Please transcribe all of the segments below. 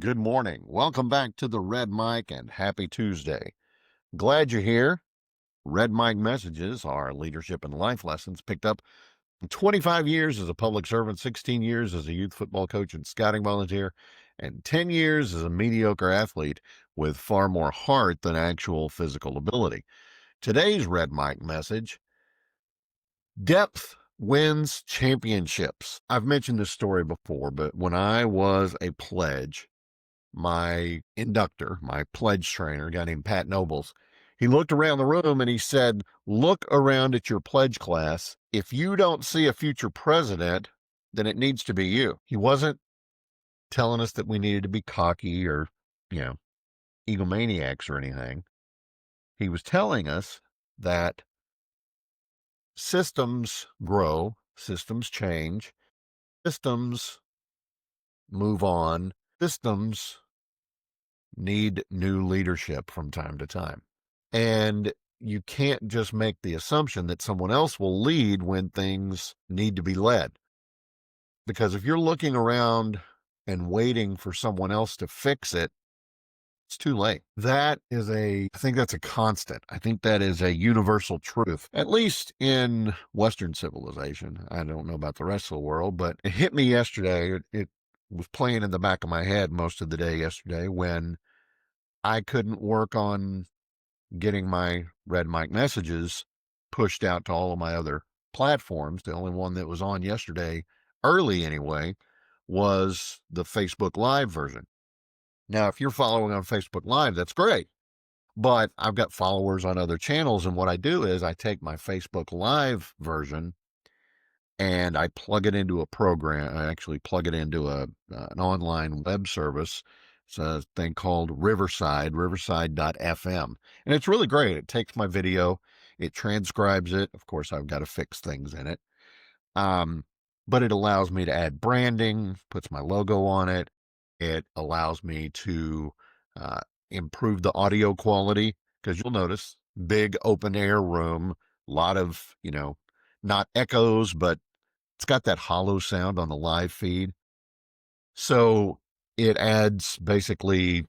Good morning. Welcome back to the Red Mic and happy Tuesday. Glad you're here. Red Mic messages are leadership and life lessons picked up in 25 years as a public servant, 16 years as a youth football coach and scouting volunteer, and 10 years as a mediocre athlete with far more heart than actual physical ability. Today's Red Mic message: depth wins championships. I've mentioned this story before, but when I was a pledge, my inductor, my pledge trainer, a guy named Pat Nobles, he looked around the room and he said, "Look around at your pledge class. If you don't see a future president, then it needs to be you." He wasn't telling us that we needed to be cocky or, you know, egomaniacs or anything. He was telling us that systems grow, systems change, systems move on, systems need new leadership from time to time. And you can't just make the assumption that someone else will lead when things need to be led. Because if you're looking around and waiting for someone else to fix it, it's too late. I think that's a constant. I think that is a universal truth, at least in Western civilization. I don't know about the rest of the world, but it hit me yesterday. It was playing in the back of my head most of the day yesterday when I couldn't work on getting my Red Mic messages pushed out to all of my other platforms. The only one that was on yesterday, early anyway, was the Facebook Live version. Now, if you're following on Facebook Live, that's great. But I've got followers on other channels, and what I do is I take my Facebook Live version and I plug it into a program. I actually plug it into an online web service. It's a thing called Riverside.fm. And it's really great. It takes my video, it transcribes it. Of course, I've got to fix things in it. But it allows me to add branding, puts my logo on it. It allows me to uh, improve the audio quality, because you'll notice big open air room, a lot of, not echoes, but it's got that hollow sound on the live feed. So it adds basically,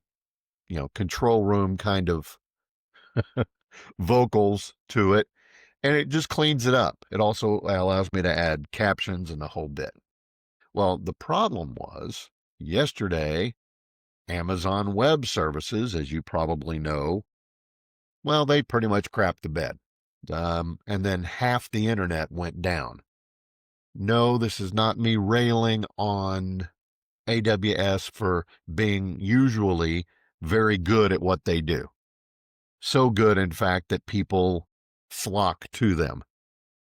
control room kind of vocals to it, and it just cleans it up. It also allows me to add captions and the whole bit. Well, the problem was yesterday, Amazon Web Services, as you probably know, well, they pretty much crapped the bed. And then half the internet went down. No, this is not me railing on AWS for being usually very good at what they do. So good, in fact, that people flock to them.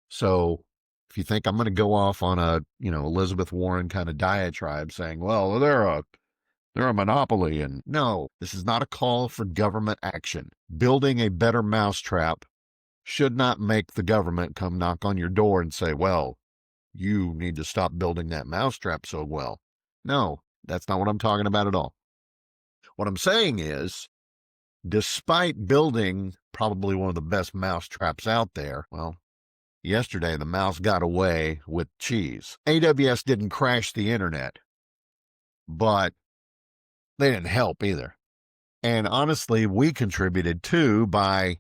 So if you think I'm going to go off on a, Elizabeth Warren kind of diatribe saying, well, they're a monopoly, and no, this is not a call for government action. Building a better mousetrap should not make the government come knock on your door and say, well, you need to stop building that mousetrap so well. No, that's not what I'm talking about at all. What I'm saying is, despite building probably one of the best mousetraps out there, well, yesterday the mouse got away with cheese. AWS didn't crash the internet, but they didn't help either. And honestly, we contributed too by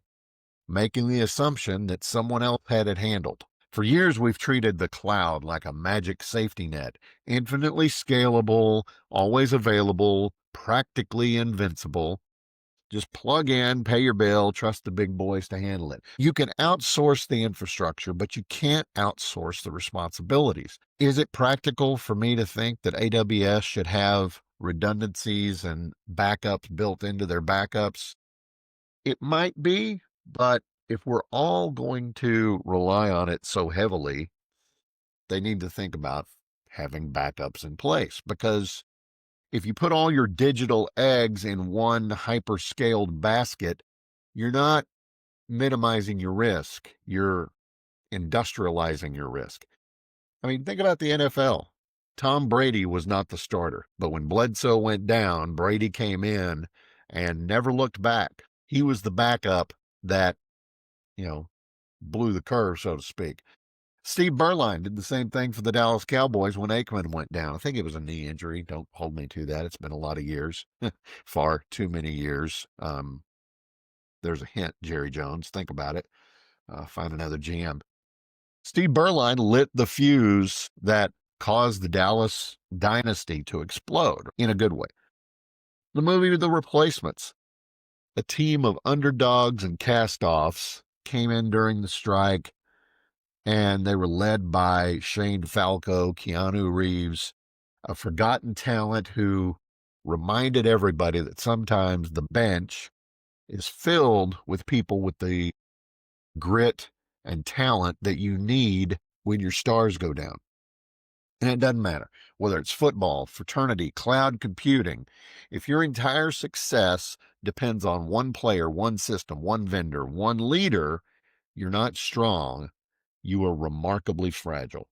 making the assumption that someone else had it handled. For years, we've treated the cloud like a magic safety net, infinitely scalable, always available, practically invincible. Just plug in, pay your bill, trust the big boys to handle it. You can outsource the infrastructure, but you can't outsource the responsibilities. Is it practical for me to think that AWS should have redundancies and backups built into their backups? It might be, but if we're all going to rely on it so heavily, they need to think about having backups in place, because if you put all your digital eggs in one hyper-scaled basket, you're not minimizing your risk. You're industrializing your risk. I mean, think about the NFL. Tom Brady was not the starter, but when Bledsoe went down, Brady came in and never looked back. He was the backup that, blew the curve, so to speak. Steve Berline did the same thing for the Dallas Cowboys when Aikman went down. I think it was a knee injury. Don't hold me to that. It's been a lot of years, far too many years. There's a hint, Jerry Jones. Think about it. Find another GM. Steve Berline lit the fuse that caused the Dallas dynasty to explode in a good way. The movie The Replacements. A team of underdogs and cast-offs came in during the strike, and they were led by Shane Falco, Keanu Reeves, a forgotten talent who reminded everybody that sometimes the bench is filled with people with the grit and talent that you need when your stars go down. And it doesn't matter whether it's football, fraternity, cloud computing. If your entire success depends on one player, one system, one vendor, one leader, you're not strong. You are remarkably fragile.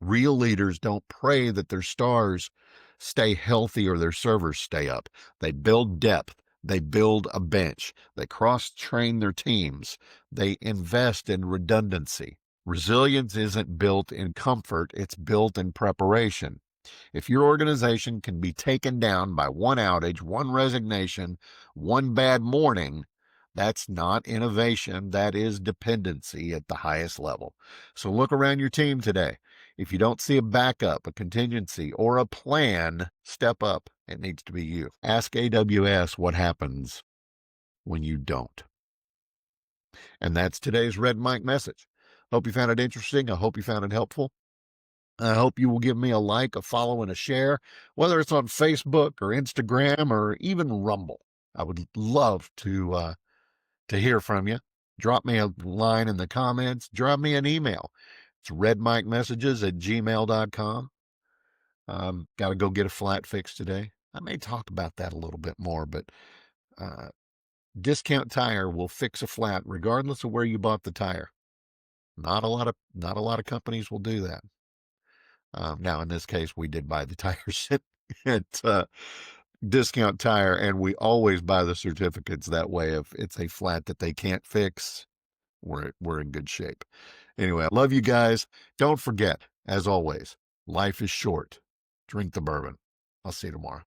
Real leaders don't pray that their stars stay healthy or their servers stay up. They build depth. They build a bench. They cross-train their teams. They invest in redundancy. Resilience isn't built in comfort, it's built in preparation. If your organization can be taken down by one outage, one resignation, one bad morning, that's not innovation, that is dependency at the highest level. So look around your team today. If you don't see a backup, a contingency, or a plan, step up. It needs to be you. Ask AWS what happens when you don't. And that's today's Red Mike message. Hope you found it interesting. I hope you found it helpful. I hope you will give me a like, a follow, and a share, whether it's on Facebook or Instagram or even Rumble. I would love to hear from you. Drop me a line in the comments. Drop me an email. It's redmikemessages@gmail.com. Got to go get a flat fixed today. I may talk about that a little bit more, but Discount Tire will fix a flat regardless of where you bought the tire. Not a lot of companies will do that. Now, in this case, we did buy the tires at Discount Tire, and we always buy the certificates that way. If it's a flat that they can't fix, we're in good shape. Anyway, I love you guys. Don't forget, as always, life is short. Drink the bourbon. I'll see you tomorrow.